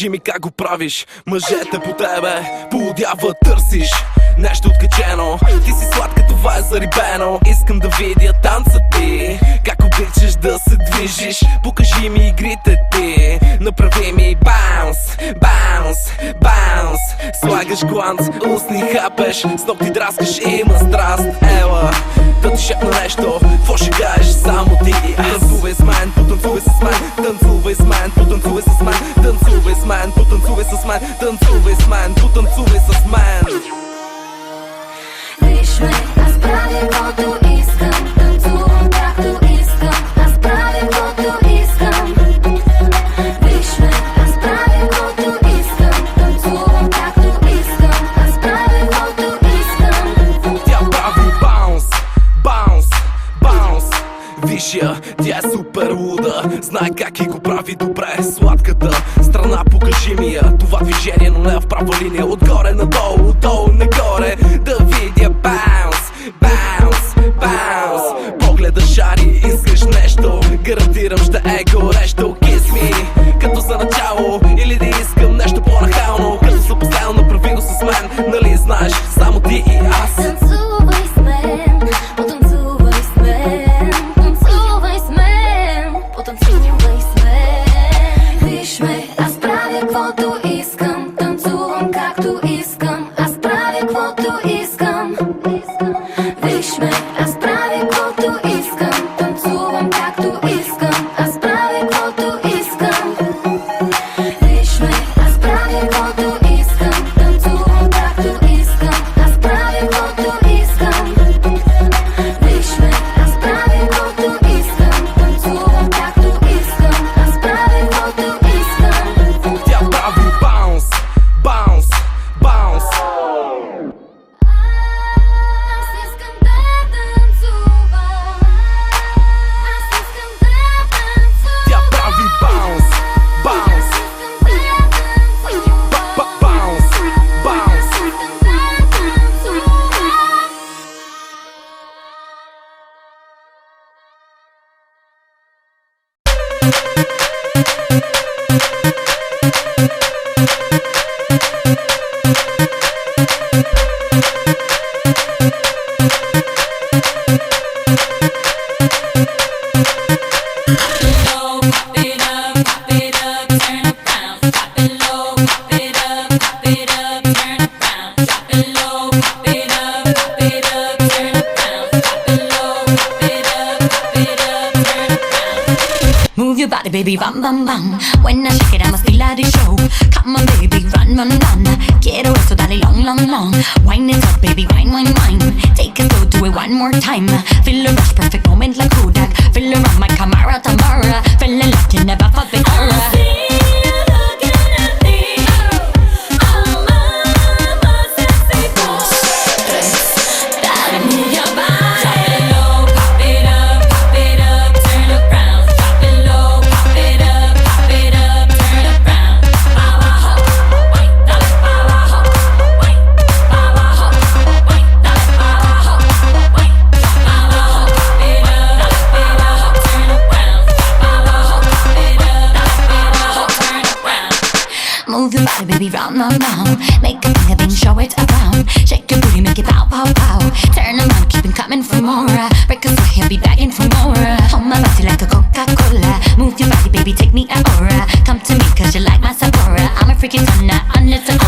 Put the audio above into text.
Кажи ми как го правиш, мъжете по тебе поудява, търсиш нещо откачено. Ти си сладка, това е зарибено. Искам да видя танца ти, как обичаш да се движиш. Покажи ми игрите ти, направи ми баунс, баунс, баунс. Слагаш гланц, устни хапеш, с ногти драскаш, има страст. Ела, да ти шепна нещо, какво ще кажеш само ти и аз. Танцувай с мен, потанцувай с мен, танцувай с мен, потанцувай с мен, танцувай с мен, потанцувай с мен, танцувай с мен, потанцувай с мен. Виж ме, аз правя каквото искам, танцувам както искам, аз правя каквото искам. Виж ме, аз правя каквото искам, танцувам както искам, аз правя каквото искам. Тя прави баунс, баунс, баунс. Виж я, тя е супер луда, знае как и го прави добре. Сладката страна, покажи ми я. Това движение, но не в права линия. Отгоре надолу, отдолу нагоре. Да видя баунс, баунс, баунс. Погледа шари, искаш нещо, гарантирам ще е горещо. Kiss me, като за начало, или да искам нещо по-нахално. Като се поставил, направи го с мен, нали знаеш, само ти и аз. Танцувай с мен, потанцувай с мен, танцувай с мен, потанцувай с мен. Виж ме, аз правя каквото искам, танцувам както искам, аз правя каквото искам. Виж ме, аз правя каквото искам, танцувам както искам, аз правя каквото искам. Виж ме, аз правя каквото искам, танцувам както искам, аз правя каквото искам. Виж ме, аз правя каквото искам, танцувам както искам, аз правя каквото искам. Тя прави баунс, баунс, баунс. Аз искам да танцувам, аз искам да танцувам. Тя прави баунс, баунс, баунс, баунс. Move your body, baby, bam, bam, bam. When I shake it, I must feel like the show. Come on, baby, run, run, run. Quiero eso, dale long, long, long. Wine it up, baby, wine, wine, wine. Take it slow, do it one more time. Feel the rush, perfect moment like Kodak. Feel around my Camara, Tamara. Feel like you never felt before. Move your body, baby, round, round, round. Make a thing, show it around. Shake your booty, make it pow, pow, pow. Turn around, keep it coming for more. Break a sweat, he'll be begging for more. Hold my body like a Coca-Cola. Move your body, baby, take me an aura. Come to me, cause you like my Sephora. I'm a freaking stunner, honest and